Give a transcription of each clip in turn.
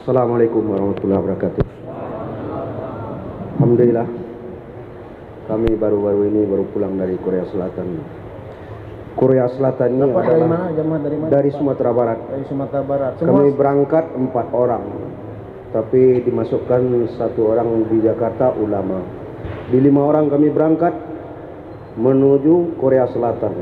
Assalamualaikum warahmatullahi wabarakatuh. Alhamdulillah, kami baru-baru ini pulang dari Korea Selatan. Korea Selatan ini dari adalah mana? Jemaah dari mana? dari Sumatera Barat. Dari Sumatera Barat. Kami berangkat 4 orang, tapi dimasukkan 1 orang di Jakarta ulama. Di 5 orang kami berangkat menuju Korea Selatan.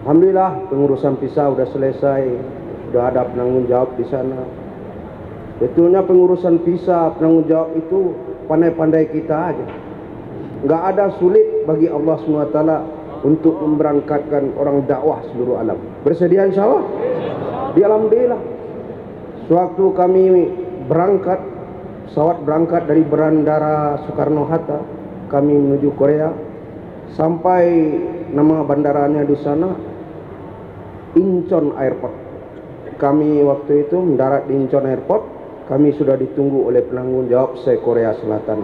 Alhamdulillah, pengurusan visa sudah selesai, sudah ada penanggung jawab di sana. Betulnya pengurusan visa, penanggung jawab itu pandai-pandai kita aja. Nggak ada sulit bagi Allah SWT untuk memberangkatkan orang dakwah seluruh alam. Bersedia insya Allah? Di Alhamdulillah. Sewaktu kami berangkat, pesawat berangkat dari Bandara Soekarno-Hatta, kami menuju Korea. Sampai nama bandaranya di sana Incheon Airport. Kami waktu itu mendarat di Incheon Airport. Kami sudah ditunggu oleh penanggung jawab se-Korea Selatan.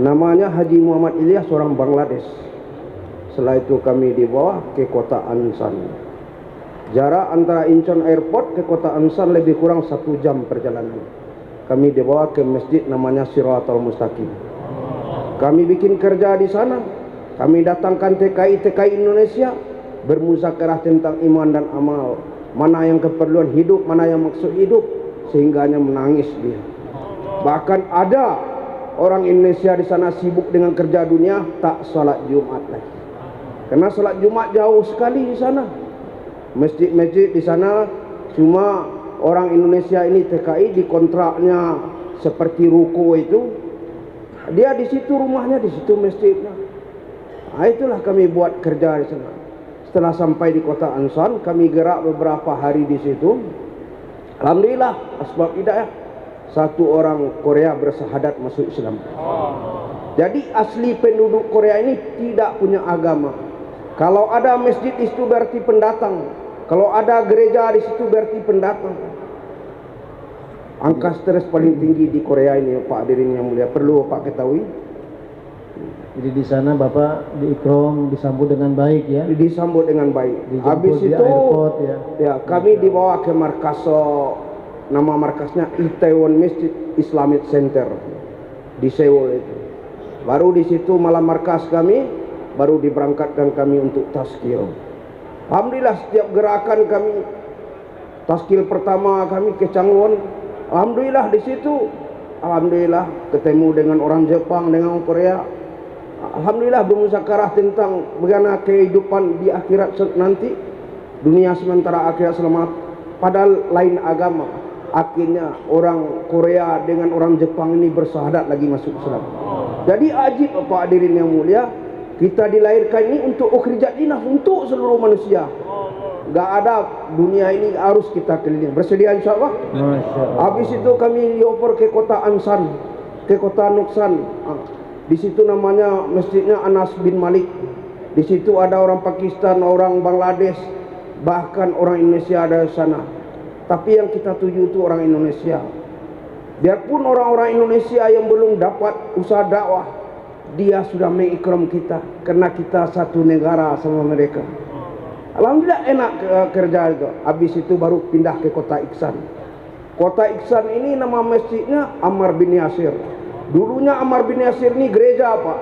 Namanya Haji Muhammad Ilyas, seorang Bangladesh. Setelah itu kami dibawa ke kota Ansan. Jarak antara Incheon Airport ke kota Ansan lebih kurang 1 jam perjalanan. Kami dibawa ke masjid namanya Shiratal Mustaqim. Kami bikin kerja di sana. Kami datangkan TKI Indonesia, bermuzakarah tentang iman dan amal. Mana yang keperluan hidup, mana yang maksud hidup, sehingga hanya menangis dia. Bahkan ada orang Indonesia di sana sibuk dengan kerja dunia, tak salat Jumat lagi. Karena salat Jumat jauh sekali di sana. Masjid-masjid di sana cuma orang Indonesia ini TKI di kontraknya seperti ruko itu. Dia di situ rumahnya, di situ masjidnya. Nah, itulah kami buat kerja di sana. Setelah sampai di kota Ansan, kami gerak beberapa hari di situ. Alhamdulillah, asbab hidayah, 1 orang Korea bersahadat masuk Islam. Jadi asli penduduk Korea ini tidak punya agama. Kalau ada masjid di situ berarti pendatang. Kalau ada gereja di situ berarti pendatang. Angka stres paling tinggi di Korea ini, Pak Hadirin yang mulia, perlu Pak ketahui. Jadi di sana Bapak diikram, disambut dengan baik ya. Disambut dengan baik. Habis Di itu airport, ya. kami dibawa ke markas, nama markasnya Itaewon Masjid Islamic Center di Seoul itu. Baru di situ malam markas kami, baru diberangkatkan kami untuk taskil. Alhamdulillah, setiap gerakan kami, taskil pertama kami ke Changwon. Alhamdulillah di situ, alhamdulillah ketemu dengan orang Jepang, dengan orang Korea. Alhamdulillah bermuzakarah tentang bagaimana kehidupan di akhirat nanti, dunia sementara akhirat selamat. Padahal lain agama. Akhirnya orang Korea dengan orang Jepang ini bersahadat lagi masuk Islam. Jadi ajib Pak hadirin yang mulia, kita dilahirkan ini untuk ukhrijat dinah, untuk seluruh manusia. Gak ada, dunia ini harus kita keliling. Bersedia insya Allah? Habis itu kami dioper ke kota Ansan, ke kota Nuksan. Di situ namanya masjidnya Anas bin Malik. Di situ ada orang Pakistan, orang Bangladesh, bahkan orang Indonesia ada di sana. Tapi yang kita tuju itu orang Indonesia. Biarpun orang-orang Indonesia yang belum dapat usaha dakwah, dia sudah mengikram kita karena kita satu negara sama mereka. Alhamdulillah enak kerja itu. Habis itu baru pindah ke kota Iksan. Kota Iksan ini nama masjidnya Ammar bin Yasir. Dulunya Ammar bin Yasir ini gereja Pak.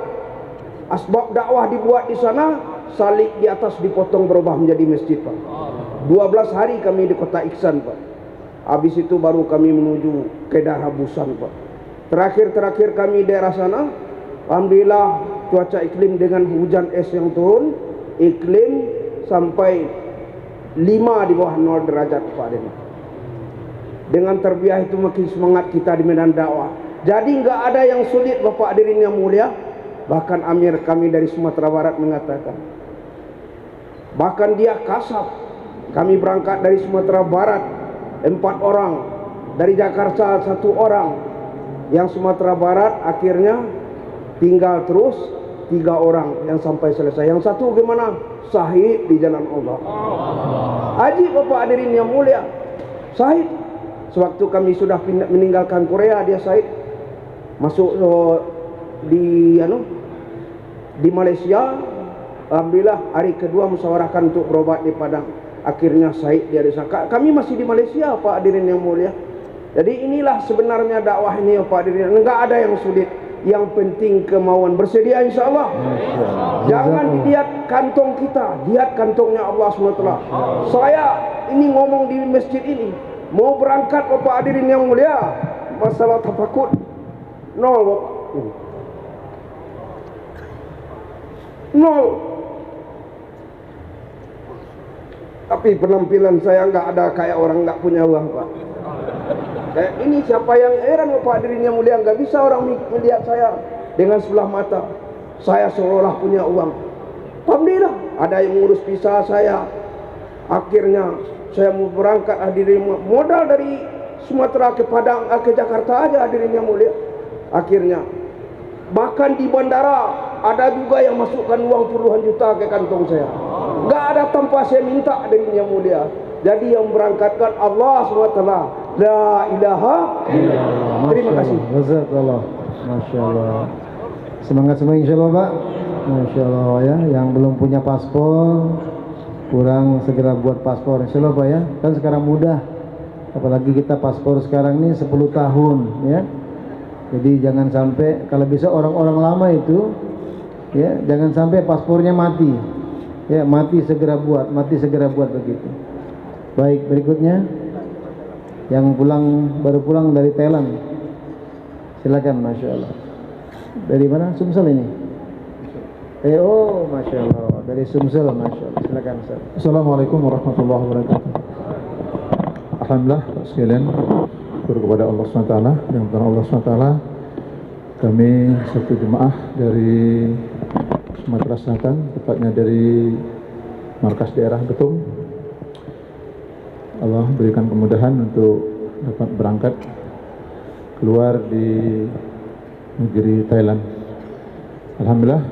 Asbab dakwah dibuat di sana, salib di atas dipotong berubah menjadi masjid Pak. 12 hari kami di kota Iksan Pak. Habis itu baru kami menuju ke daerah Busan Pak. Terakhir kami daerah sana, alhamdulillah cuaca iklim dengan hujan es yang turun, iklim sampai 5 di bawah 0 derajat Pak Den. Dengan terbiah itu makin semangat kita di medan dakwah. Jadi nggak ada yang sulit Bapak hadirin yang mulia. Bahkan Amir kami dari Sumatera Barat mengatakan, bahkan dia kasab. Kami berangkat dari Sumatera Barat 4 orang, dari Jakarta 1 orang. Yang Sumatera Barat akhirnya tinggal terus 3 orang yang sampai selesai. Yang 1 gimana? Syahid di jalan Allah. Haji Bapak hadirin yang mulia, syahid. Sewaktu kami sudah meninggalkan Korea, dia syahid. Masuk di Malaysia. Alhamdulillah hari kedua musyawarahkan untuk berobat di Padang. Akhirnya syahid dia di sana. Kami masih di Malaysia Pak hadirin yang mulia. Jadi inilah sebenarnya dakwah ini Pak hadirin. Enggak ada yang sulit. Yang penting kemauan, bersedia insya Allah. Jangan dilihat kantong kita, lihat kantongnya Allah SWT. Saya ini ngomong di masjid ini, mau berangkat Bapak hadirin yang mulia, masalah tafakkur nol Bapak, nol. Tapi penampilan saya nggak ada kayak orang nggak punya uang Pak. Ini siapa yang heran Bapak hadirin yang mulia, nggak bisa orang melihat saya dengan sebelah mata. Saya seolah punya uang. Alhamdulillah, ada yang ngurus visa saya. Akhirnya saya mau berangkat hadirin, modal dari Sumatera ke Padang, ke Jakarta aja hadirin yang mulia. Akhirnya bahkan di bandara ada juga yang masukkan uang puluhan juta ke kantong saya. Nggak ada tanpa saya minta hadirin yang mulia. Jadi yang berangkatkan Allah SWT. La ilaha illallah. Terima kasih. Jazakallah. Masya Allah. Semangat semua insya Allah Pak. Masya Allah ya. Yang belum punya paspor, kurang segera buat paspor insya Allah Pak ya. Kan sekarang mudah. Apalagi kita paspor sekarang ini 10 tahun ya. Jadi jangan sampai, kalau bisa orang-orang lama itu ya, jangan sampai paspornya mati. Ya, mati segera buat begitu. Baik, berikutnya yang baru pulang dari Thailand, silakan. Masya Allah. Dari mana? Sumsel ini? Oh, Masya Allah, dari Sumsel. Masya Allah, silakan Ustaz. Assalamualaikum warahmatullahi wabarakatuh. Alhamdulillah sekalian, syukur kepada Allah SWT. Dengan pertolongan Allah SWT, kami satu jemaah dari Sumatera Selatan, tepatnya dari markas daerah Betung. Allah berikan kemudahan untuk dapat berangkat keluar di negeri Thailand. Alhamdulillah,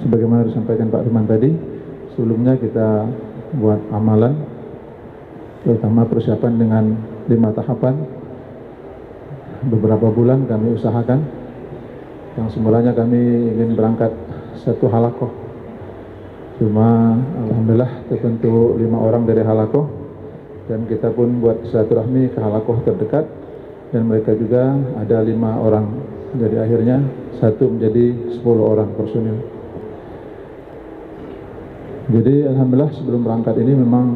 sebagaimana disampaikan Pak Firman tadi, sebelumnya kita buat amalan, terutama persiapan dengan 5 tahapan. Beberapa bulan kami usahakan. Yang semulanya kami ingin berangkat 1 halakoh, cuma alhamdulillah terbentuk 5 orang dari halakoh, dan kita pun buat silaturahmi ke halakoh terdekat, dan mereka juga ada 5 orang. Jadi akhirnya 1 menjadi 10 orang personil. Jadi alhamdulillah sebelum berangkat ini memang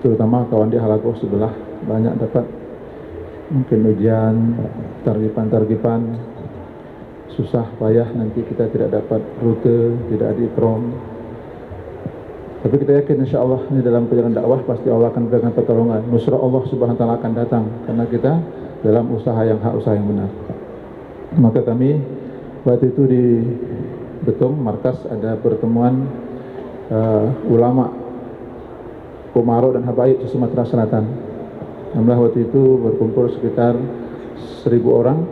terutama kawan di halakoh sebelah banyak dapat mungkin ujian, targipan, susah payah, nanti kita tidak dapat rute, tidak ada ikram. Tapi kita yakin insya Allah ini dalam perjalanan dakwah pasti Allah akan berikan pertolongan. Nusra Allah Subhanahu wa taala akan datang karena kita dalam usaha yang hak, usaha yang benar. Maka kami waktu itu di Betung markas ada pertemuan ulama Komaro dan Habaib di Sumatera Selatan. Alhamdulillah waktu itu berkumpul sekitar 1000 orang,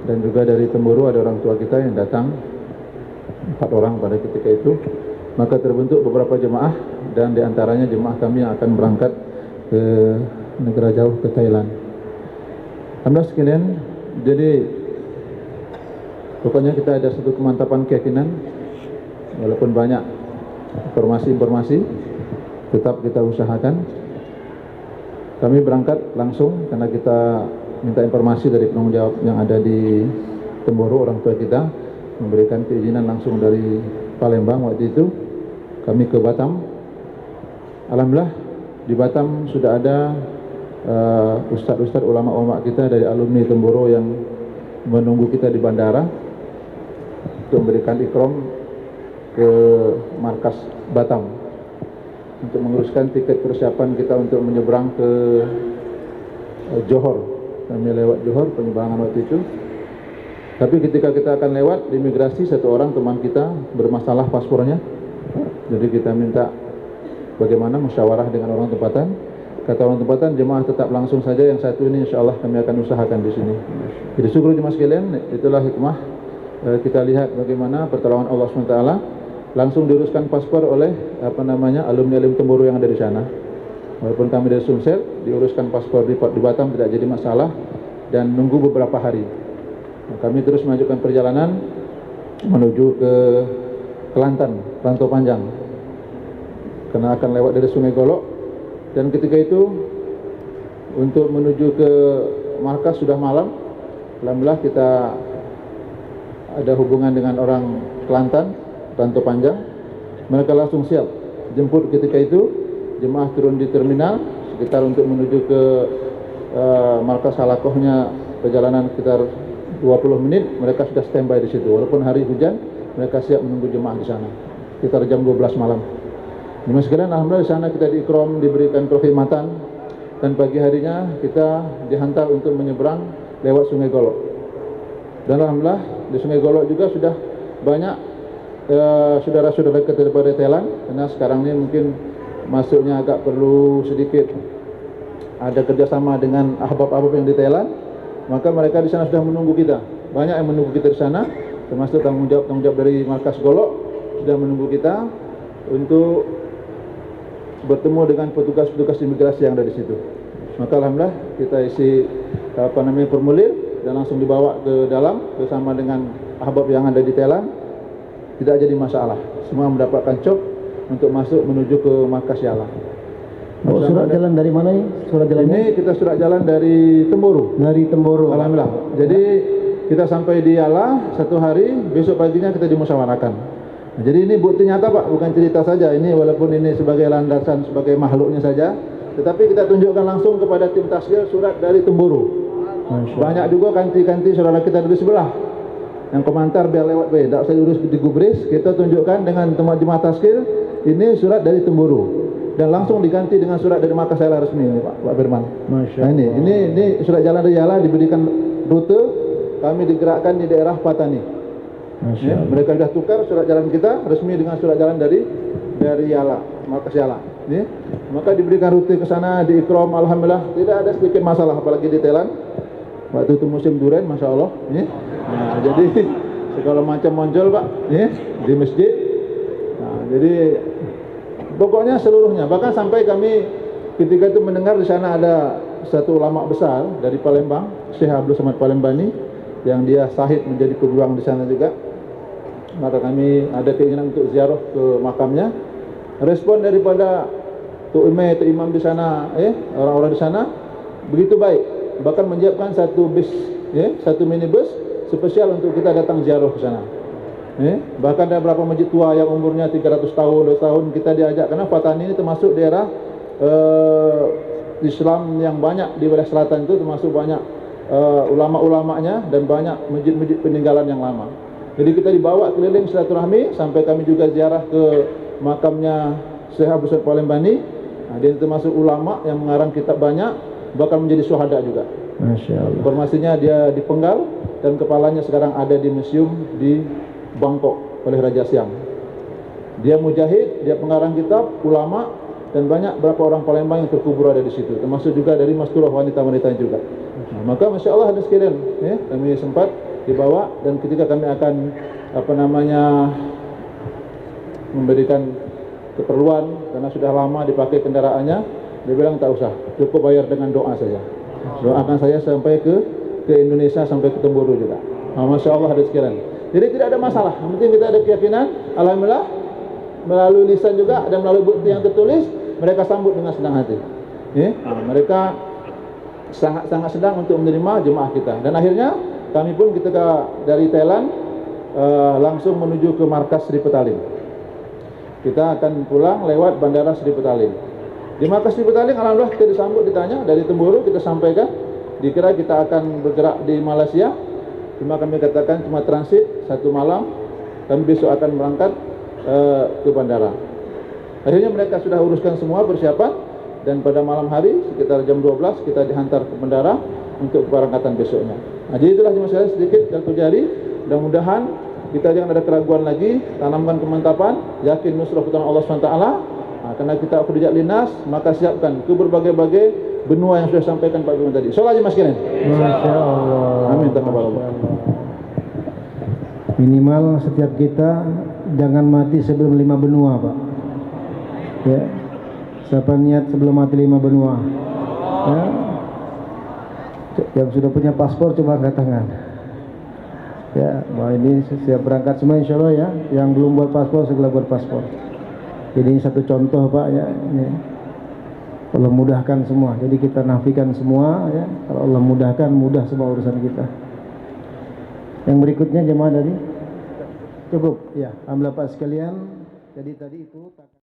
dan juga dari Temburu ada orang tua kita yang datang 4 orang pada ketika itu. Maka terbentuk beberapa jemaah, dan diantaranya jemaah kami yang akan berangkat ke negara jauh, ke Thailand. Alhamdulillah sekalian, jadi pokoknya kita ada satu kemantapan keyakinan, walaupun banyak informasi-informasi, tetap kita usahakan. Kami berangkat langsung karena kita minta informasi dari penanggung jawab yang ada di Temburu, orang tua kita memberikan keizinan langsung dari Palembang waktu itu. Kami ke Batam. Alhamdulillah di Batam sudah ada ustadz-ustadz ulama-ulama kita dari alumni Temburu yang menunggu kita di bandara untuk memberikan ikram ke markas Batam untuk menguruskan tiket persiapan kita untuk menyeberang ke Johor. Kami lewat Johor penyeberangan waktu itu. Tapi ketika kita akan lewat di imigrasi, satu orang teman kita bermasalah paspornya. Jadi kita minta bagaimana musyawarah dengan orang tempatan. Kata orang tempatan, jemaah tetap langsung saja, yang satu ini insya Allah kami akan usahakan di sini. Jadi syukur jemaah sekalian, itulah hikmah. Kita lihat bagaimana pertolongan Allah SWT, langsung diuruskan paspor oleh alumni Temburu yang ada di sana. Walaupun kami dari Sumsel, diuruskan paspor di Batam tidak jadi masalah, dan nunggu beberapa hari. Kami terus melanjutkan perjalanan menuju ke Kelantan, Rantau Panjang, karena akan lewat dari Sungai Golok. Dan ketika itu untuk menuju ke markas sudah malam. Alhamdulillah kita ada hubungan dengan orang Kelantan, Rantau Panjang. Mereka langsung siap jemput ketika itu. Jemaah turun di terminal sekitar untuk menuju ke markas halakohnya, perjalanan sekitar 20 menit. Mereka sudah standby di situ. Walaupun hari hujan, mereka siap menunggu jemaah di sana. Sekitar jam 12 malam. Jemaah sekalian, alhamdulillah di sana kita diikram, diberikan perkhidmatan, dan pagi harinya kita dihantar untuk menyeberang lewat Sungai Golok. Dan alhamdulillah di Sungai Golok juga sudah banyak saudara-saudara kita daripada Thailand, karena sekarang ini mungkin masuknya agak perlu sedikit ada kerjasama dengan ahbab-ahbab yang di Thailand, maka mereka di sana sudah menunggu kita. Banyak yang menunggu kita di sana, termasuk tanggung jawab dari markas Golok sudah menunggu kita untuk bertemu dengan petugas-petugas imigrasi yang ada di situ. Maka alhamdulillah kita isi formulir dan langsung dibawa ke dalam bersama dengan ahbab yang ada di Thailand. Tidak jadi masalah. Semua mendapatkan cop untuk masuk menuju ke markas Yala. Oh, surat jalan dari mana ini? Surat jalan ini kita surat jalan dari Temburu. Dari Temburu. Alhamdulillah. Jadi kita sampai di Yala satu hari, besok paginya kita dimusyawarahkan. Nah, jadi ini bukti nyata Pak, bukan cerita saja. Ini walaupun ini sebagai landasan, sebagai makhluknya saja, tetapi kita tunjukkan langsung kepada tim tasgil surat dari Temburu. Banyak juga kanti-kanti saudara kita dari sebelah yang komentar biar lewat tidak usah urus di gubris. Kita tunjukkan dengan teman jemaah tasgil, ini surat dari Temburu, dan langsung diganti dengan surat dari markas Yala resmi ini Pak Firman. Nah, ini surat jalan dari Yala, diberikan rute, kami digerakkan di daerah Patani. Ya, mereka sudah tukar surat jalan kita resmi dengan surat jalan dari Yala, markas Yala. Ya, maka diberikan rute ke sana, diikram, alhamdulillah tidak ada sedikit masalah, apalagi di Thailand. Waktu itu musim durian, masya Allah. Ya. Nah, jadi segala macam muncul Pak, ya, di masjid. Nah, jadi pokoknya seluruhnya, bahkan sampai kami ketika itu mendengar di sana ada satu ulama besar dari Palembang, Syekh Abdul Somad Palembani, yang dia sahid menjadi pejuang di sana juga. Maka kami ada keinginan untuk ziarah ke makamnya. Respon daripada imam di sana, orang-orang di sana begitu baik, bahkan menyiapkan satu bis, satu minibus spesial untuk kita datang ziarah ke sana. Bahkan ada beberapa masjid tua yang umurnya 300 tahun, 200 tahun kita diajak, karena Patani ini termasuk daerah Islam yang banyak di wilayah selatan itu, termasuk banyak ulama-ulamanya dan banyak masjid-masjid peninggalan yang lama. Jadi kita dibawa keliling silaturahmi sampai kami juga ziarah ke makamnya Syekh Abdul Somad Palembani. Nah, dia termasuk ulama yang mengarang kitab banyak, bahkan menjadi syuhada juga. Masya Allah. Informasinya dia dipenggal dan kepalanya sekarang ada di museum di Bangkok oleh Raja Siam. Dia mujahid, dia pengarang kitab, ulama, dan banyak berapa orang Palembang yang terkubur ada di situ, termasuk juga dari masturah wanita-wanita juga. Nah, maka masya Allah ada sekalian, kami sempat dibawa, dan ketika kami akan memberikan keperluan karena sudah lama dipakai kendaraannya, dia bilang tak usah, cukup bayar dengan doa saja. Doakan saya sampai ke Indonesia, sampai ke Temburu juga. Nah, masya Allah ada sekalian. Jadi tidak ada masalah, yang penting kita ada keyakinan. Alhamdulillah melalui lisan juga dan melalui bukti yang tertulis, mereka sambut dengan senang hati. Mereka sangat-sangat sedang untuk menerima jemaah kita. Dan akhirnya kami pun ketika dari Thailand langsung menuju ke markas Sri Petaling. Kita akan pulang lewat bandara Sri Petaling. Di markas Sri Petaling alhamdulillah kita disambut, ditanya dari Temburu, kita sampaikan dikira kita akan bergerak di Malaysia. Cuma kami katakan cuma transit 1 malam, kami besok akan berangkat ke bandara. Akhirnya mereka sudah uruskan semua persiapan, dan pada malam hari sekitar jam 12 kita dihantar ke bandara untuk keberangkatan besoknya. Nah, jadi itulah cuma saya sedikit kartu jari. Mudah-mudahan kita jangan ada keraguan lagi, tanamkan kemantapan, yakin nusrah pertolongan Allah SWT. Nah, karena kita khurujat linas, maka siapkan ke berbagai-bagai benua yang sudah sampaikan Pak Firman tadi. Soal aja Mas Kiren. Masya Allah. Amin. Taqabbalallah. Minimal setiap kita jangan mati sebelum 5 benua Pak. Ya. Siapa niat sebelum mati 5 benua? Ya. Yang sudah punya paspor coba angkat tangan. Ya, wah ini siap berangkat semua insya Allah ya. Yang belum buat paspor segera buat paspor. Jadi ini satu contoh Pak ya. Ini. Allah mudahkan semua. Jadi kita nafikan semua ya. Kalau Allah mudahkan, mudah semua urusan kita. Yang berikutnya jemaah dari cukup ya, alhamdulillah Pak sekalian. Jadi tadi itu